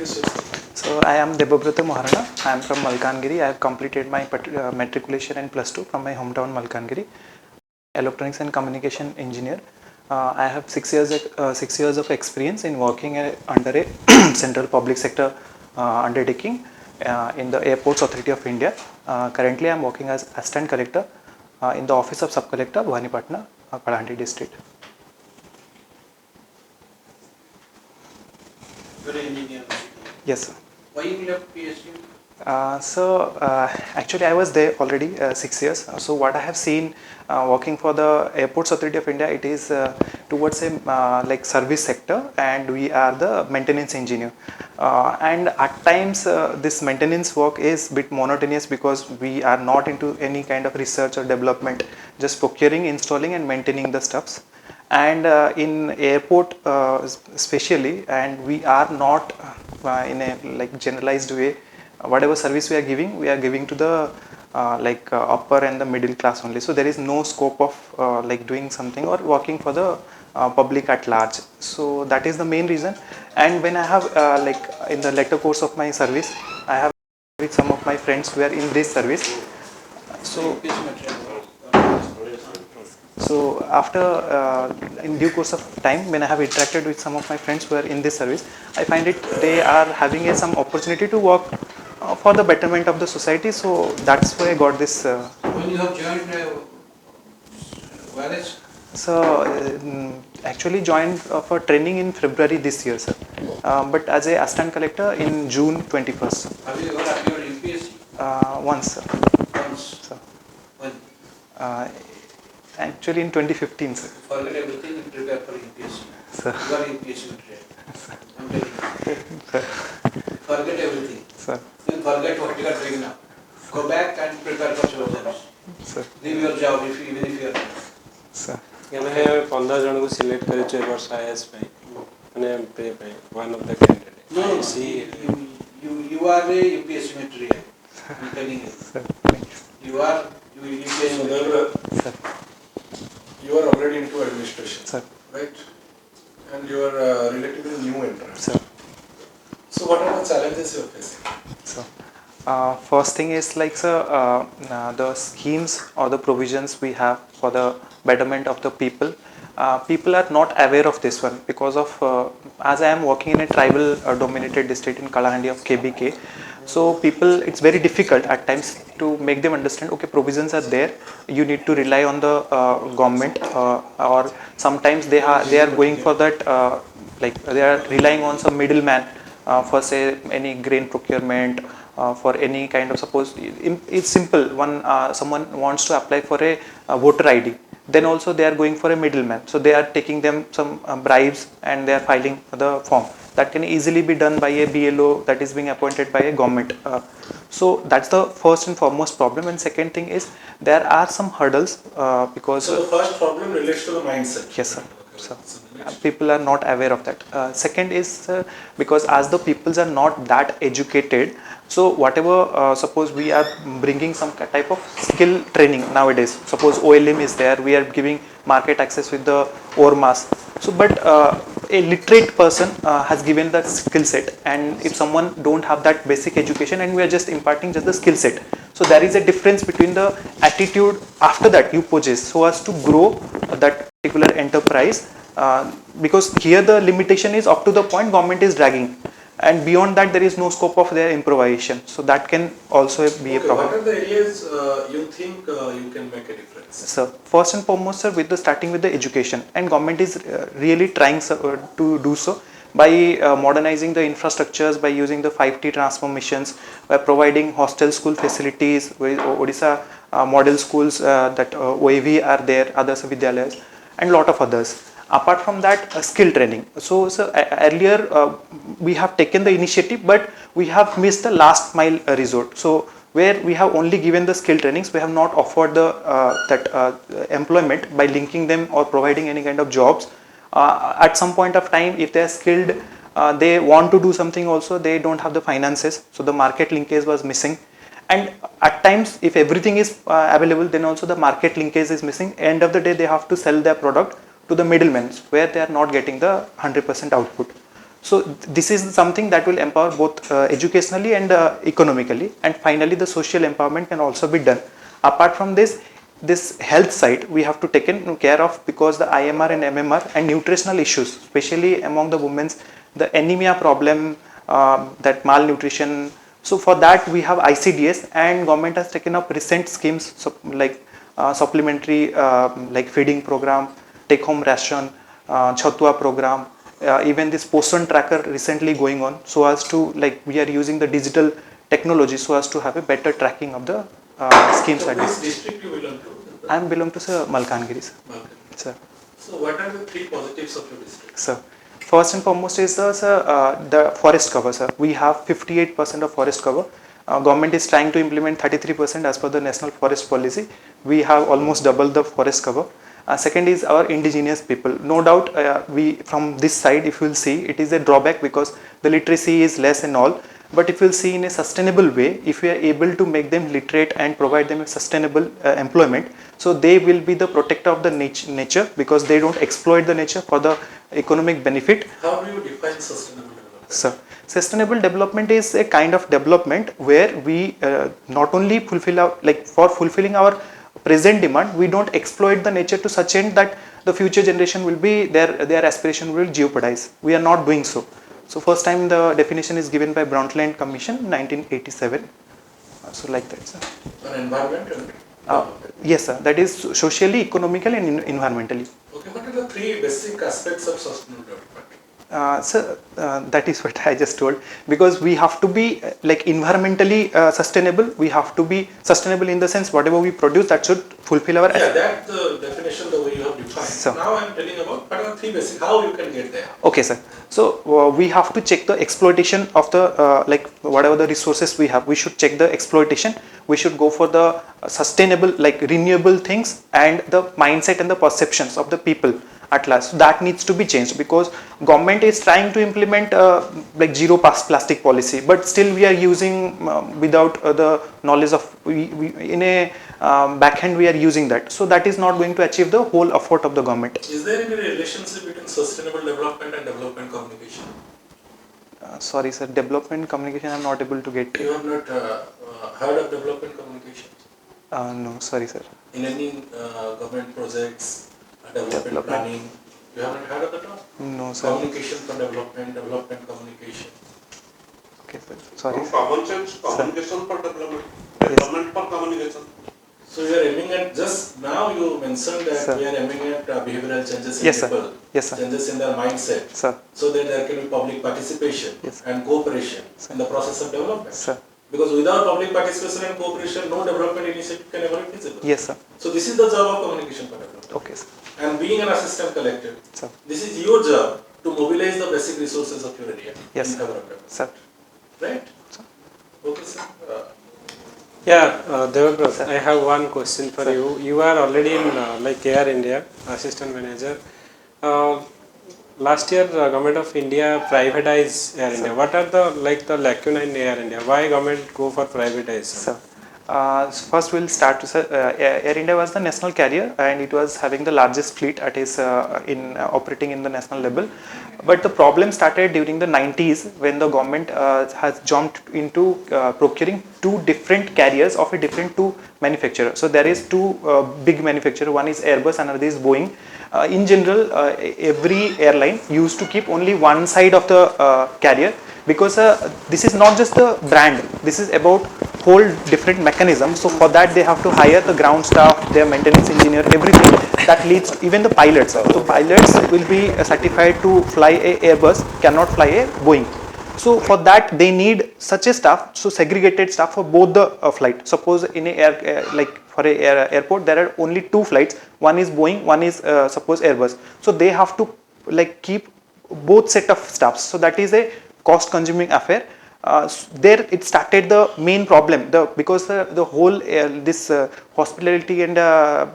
So I am Debabrat Moharana. I am from Malkangiri. I have completed my matriculation and +2 from my hometown Malkangiri. Electronics and communication engineer. I have 6 years of experience in working under a central public sector undertaking in the Airports Authority of India. Currently I am working as assistant collector in the office of sub collector Bhuvanipatna, Kalahandi district. You are an engineer. Yes, sir. Why you left PSU? Actually I was there already 6 years. So what I have seen working for the Airports Authority of India, it is towards a like service sector, and we are the maintenance engineer. And at times this maintenance work is bit monotonous because we are not into any kind of research or development, just procuring, installing and maintaining the stuffs. And in airport especially, and we are not in a like generalized way, whatever service we are giving to the upper and the middle class only. So there is no scope of like doing something or working for the public at large. So that is the main reason. And when I have like in the later course of my service, I have with some of my friends who are in this service. So after in due course of time, when I have interacted with some of my friends who are in this service, I find it they are having some opportunity to work for the betterment of the society. So that's why I got this. When you have joined OAS? So actually joined for training in February this year, sir. But as a assistant collector in June 21st. Have you ever appeared in UPSC? Once, sir. Once. Sir. When? Actually in 2015, sir. Forget everything and prepare for UPSC. Sir. You are UPSC material. I'm telling you. Sir. Forget everything. Sir. You forget what you are doing now. Go back and prepare for civil service. Sir. Leave your job even if you are. Sir. मैं 15 जन को select करे चे वर्ष IAS पे मैंने पे one of the candidate. No, see you are a UPSC material. I'm telling you. Sir. You are UPSC material. Sir. You are already into administration, Sir. right? And you are relatively new entrant. Sir. So what are the challenges you are facing? So, first thing is like the schemes or the provisions we have for the betterment of the people. People are not aware of this one because of as I am working in a tribal dominated district in Kalahandi of KBK. So people, it's very difficult at times to make them understand, okay, provisions are there, you need to rely on the government, or sometimes they are going for that like they are relying on some middleman for say any grain procurement, for any kind of, suppose it's simple, one someone wants to apply for a voter ID, then also they are going for a middleman, so they are taking them some bribes and they are filing the form. That can easily be done by a BLO that is being appointed by a government. So that's the first and foremost problem. And second thing is there are some hurdles because. So the first problem relates to the mindset. Yes, sir. So, people are not aware of that. Second is because as the peoples are not that educated, so whatever suppose we are bringing some type of skill training nowadays, suppose OLM is there, we are giving market access with the ORMAS. So but a literate person has given the skill set, and if someone don't have that basic education and we are just imparting just the skill set, so there is a difference between the attitude after that you possess so as to grow that particular enterprise, because here the limitation is up to the point government is dragging, and beyond that there is no scope of their improvisation. So that can also be a problem. What are the areas you think you can make a difference? So first and foremost, sir, with the starting with the education, and government is really trying to do so by modernizing the infrastructures, by using the 5T transformations, by providing hostel school facilities with Odisha model schools that OAV are there, others Vidyalayas, and lot of others. Apart from that, skill training. So earlier we have taken the initiative, but we have missed the last mile resort. So where we have only given the skill trainings, we have not offered the employment by linking them or providing any kind of jobs. At some point of time, if they are skilled, they want to do something also, they don't have the finances. So the market linkage was missing. And at times, if everything is available, then also the market linkage is missing. End of the day, they have to sell their product to the middlemen, where they are not getting the 100% output. So this is something that will empower both educationally and economically, and finally the social empowerment can also be done. Apart from this health side we have to take care of, because the IMR and MMR and nutritional issues, especially among the women's, the anemia problem, that malnutrition. So for that we have ICDS, and government has taken up recent schemes like supplementary like feeding program, take home ration, Chatua program, even this Postan tracker recently going on, so as to, like, we are using the digital technology so as to have a better tracking of the schemes. So at which this. district you belong to? I am belong to Malkangiri, sir. Malkangiri. Sir. So what are the three positives of your district? Sir, first and foremost is the forest cover, sir. We have 58% of forest cover. Government is trying to implement 33% as per the national forest policy. We have almost double the forest cover. Second is our indigenous people. No doubt, we from this side, if you will see, it is a drawback because the literacy is less and all. But if you will see in a sustainable way, if we are able to make them literate and provide them a sustainable employment, so they will be the protector of the nature, because they don't exploit the nature for the economic benefit. How do you define sustainable development? So, sustainable development is a kind of development where we not only fulfill our, like, for fulfilling our present demand, we don't exploit the nature to such end that the future generation will be their aspiration will jeopardize. We are not doing so. So first time the definition is given by Brundtland Commission 1987. So like that, sir. On environment and yes, sir. That is socially, economically, and environmentally. okay, what are the three basic aspects of sustainable development? Sir, that is what I just told, because we have to be like environmentally sustainable. We have to be sustainable in the sense whatever we produce, that should fulfill our. Yeah, that's the definition the way you have defined. So, now I am telling about what are the three basic, how you can get there. Okay, sir. So we have to check the exploitation of the like whatever the resources we have. We should check the exploitation. We should go for the sustainable, like renewable things, and the mindset and the perceptions of the people at last. So that needs to be changed, because government is trying to implement like zero plastic policy, but still we are using without the knowledge of in a backhand we are using that. So that is not going to achieve the whole effort of the government. Is there any relationship between sustainable development and development communication? Sorry, sir. Development communication, I am not able to get. You have not heard of development communication? No, sorry, sir. In any government projects, development planning, you haven't heard of that all? No, sir. Communication for development, development communication. Okay, sir. Sorry. Common sense, communication for development, development for communication. So you are aiming at, just now you mentioned that Sir. we are aiming at behavioral changes in Yes, sir. people, Yes, sir. changes in their mindset, Sir. so that there can be public participation Yes, sir. and cooperation in the process of development. Sir. Because without public participation and cooperation, no development initiative can ever be feasible. Yes, sir. So this is the job of communication for development. Okay, sir. And being an assistant collector, Sir. this is your job to mobilize the basic resources of your area Yes, in sir. favor of development. Sir. Right? Sir. Okay, sir. Yeah, Debabrat, I have one question for you. You are already in like Air India, assistant manager. Last year, Government of India privatized Air India. What are the the lacuna in Air India? Why government go for privatization? Sir. First we'll start to Air India was the national carrier, and it was having the largest fleet at its operating in the national level. But the problem started during the 90s, when the government has jumped into procuring two different carriers of a different two manufacturer. So there is two big manufacturer. One is Airbus, another is Boeing. In general, every airline used to keep only one side of the carrier, because this is not just the brand, this is about whole different mechanism. So for that they have to hire the ground staff, their maintenance engineer, everything that leads, even the pilots. So pilots will be certified to fly a Airbus, cannot fly a Boeing. So for that they need such a staff, so segregated staff for both the flight. Suppose in a like for a airport there are only two flights, one is Boeing, one is suppose Airbus. So they have to like keep both set of staffs. So that is a cost consuming affair. There it started the main problem, because the whole this hospitality and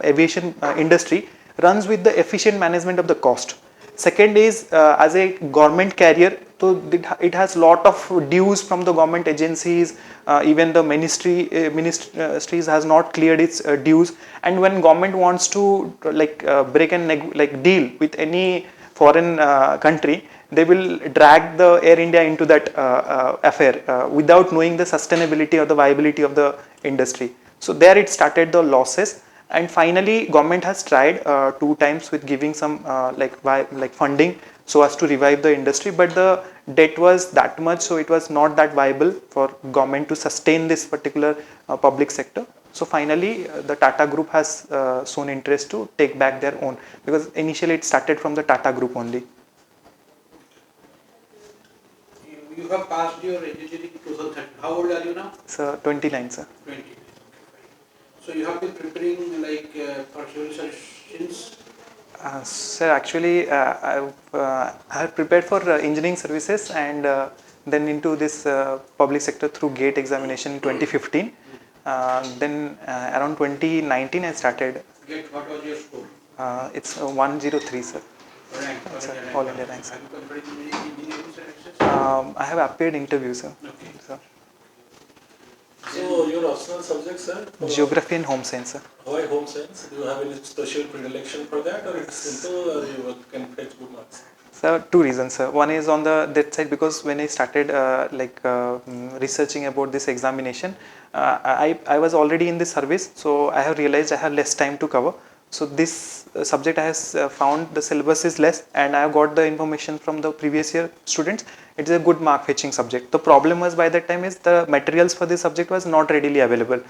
aviation industry runs with the efficient management of the cost. Second is as a government carrier, so it has lot of dues from the government agencies, even the ministries has not cleared its dues, and when government wants to break and deal with any foreign country, they will drag the Air India into that affair without knowing the sustainability or the viability of the industry. So there it started the losses, and finally government has tried 2 times with giving some like funding so as to revive the industry, but the debt was that much, so it was not that viable for government to sustain this particular public sector. So finally the Tata group has shown interest to take back their own, because initially it started from the Tata group only. You have passed your engineering in 2013. How old are you now? So 29, sir. 20. So you have been preparing like for civil service since? Sir, actually I have prepared for engineering services, and then into this public sector through GATE examination in 2015. Then around 2019 I started. GATE, what was your score? It's 103, sir. Rank, Sir, all India rank, sir. Have you completed engineering services? I have appeared interview, sir. Okay. Sir. So your optional subjects, sir? Geography and home science, sir. Why home science? Do you have any special predilection for that, or it's simple, or you can fetch good marks? So 2 reasons, sir. One is on the that side, because when I started researching about this examination, I was already in this service, so I have realized I have less time to cover. So this subject I have found the syllabus is less, and I have got the information from the previous year students. It is a good mark fetching subject. The problem was by that time is the materials for this subject was not readily available.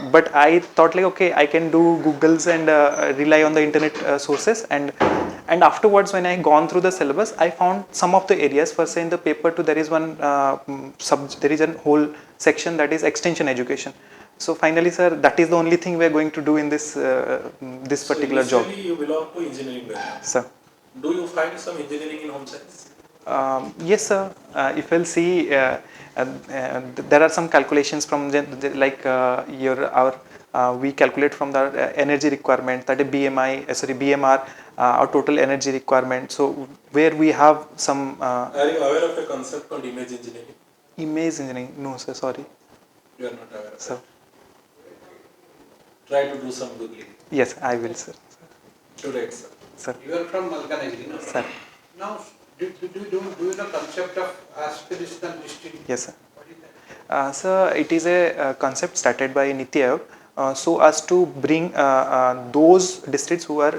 But I thought like, okay, I can do Googles and rely on the internet sources, and afterwards when I gone through the syllabus, I found some of the areas. For say in the paper 2 there is one there is a whole section that is extension education. So finally, sir, that is the only thing we are going to do in this this particular job. So you belong to engineering background. Sir. Do you find some engineering in home science? Yes, sir. If you'll see, there are some calculations from we calculate from the energy requirement, that is BMR, our total energy requirement. So where we have some. Are you aware of a concept called image engineering? Image engineering? No, sir. Sorry. You are not aware of Sir. that. Try to do some googling. Yes, I will, sir. Correct, sir. Sir. You are from Malkanagiri, no? Sir. Now, do you know concept of aspirational district? Yes, sir. What is that? So it is a concept started by Niti Aayog, so as to bring those districts who are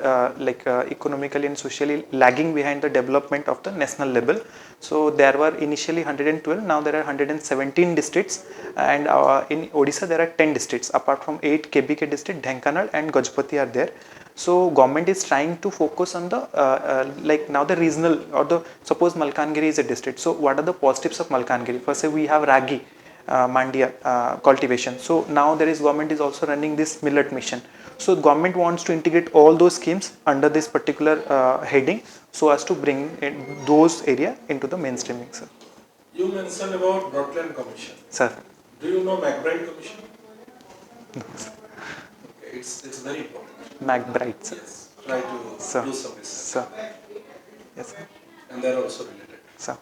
economically and socially lagging behind the development of the national level. So there were initially 112, now there are 117 districts, and in Odisha there are 10 districts, apart from 8 KBK district, Dhenkanal and Gajapati are there. So government is trying to focus on the now the regional, or the suppose Malkangiri is a district. So what are the positives of Malkangiri? First, say we have ragi, mandia cultivation. So now there is government is also running this millet mission. So government wants to integrate all those schemes under this particular heading, so as to bring those area into the mainstreaming, sir. You mentioned about Broadland Commission. Sir. Do you know McBride Commission? No, sir. Okay, it's very important. McBride, sir. Yes, try to Sir. do some research. Sir. Yes, sir. And they are also related. Sir.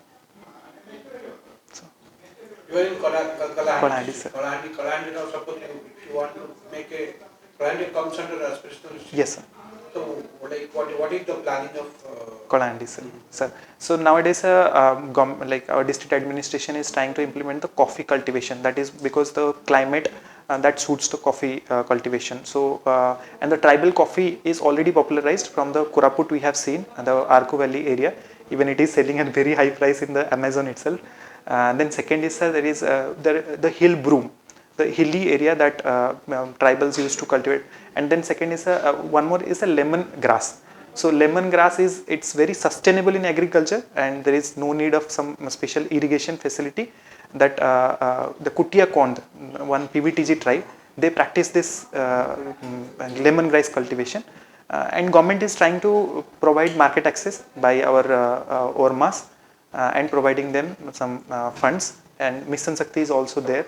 You are in Kalahandi. Kalahandi, sir. Kalahandi, now suppose if you want to make a, Kalahandi comes under aspirational district. Yes, sir. So what is the planning of? Kalahandi, sir. Sir. So nowadays, our district administration is trying to implement the coffee cultivation. That is because the climate that suits the coffee cultivation. So and the tribal coffee is already popularized from the Koraput we have seen, the Arco Valley area. Even it is selling at very high price in the Amazon itself. Then second is there is the hill broom, the hilly area that tribals used to cultivate. And then second is one more is a lemon grass. So lemon grass it's very sustainable in agriculture, and there is no need of some special irrigation facility. That the Cuttack, one PVTG tribe, they practice this lemon grass cultivation, and government is trying to provide market access by our ORMAs and providing them some funds. And Mission Shakti is also there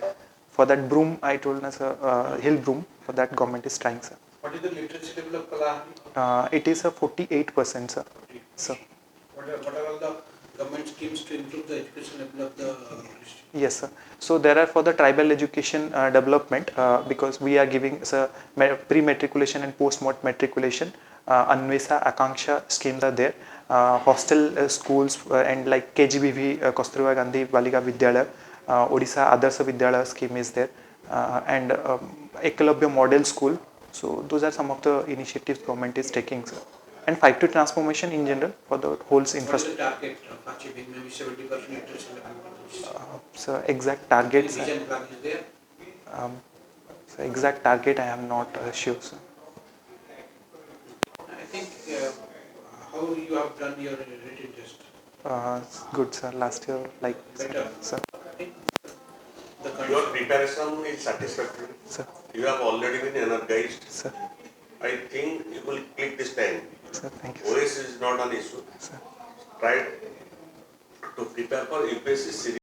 for that broom. I told as a hill broom, for that government is trying, sir. What is the literacy level of Kalahandi? It is a 48%, sir. So. What are all the government schemes to improve the education level of the district? Yes, sir. So there are for the tribal education development, because we are giving pre-matriculation and post-matriculation, Anvesa, Akanksha schemes are there. hostel schools and like KGBV, Kasturba Gandhi Balika Vidyalaya, Odisha Adarsa Vidyalaya scheme is there, and Eklavya Model School. So those are some of the initiatives government is taking, sir. And 5T transformation in general for the whole What is the infrastructure. target of achieving maybe 70% literacy level? So exact targets. Vision plan is there? So exact target I am not sure, sir. I think how you have done your written test? Good, sir. Last year, like, Better. sir. I think the Your condition. preparation is satisfactory. Sir. You have already been energized. Sir. I think you will click this time. Sir, thank you. OS is not an issue. Sir. Try to prepare for UPSC series.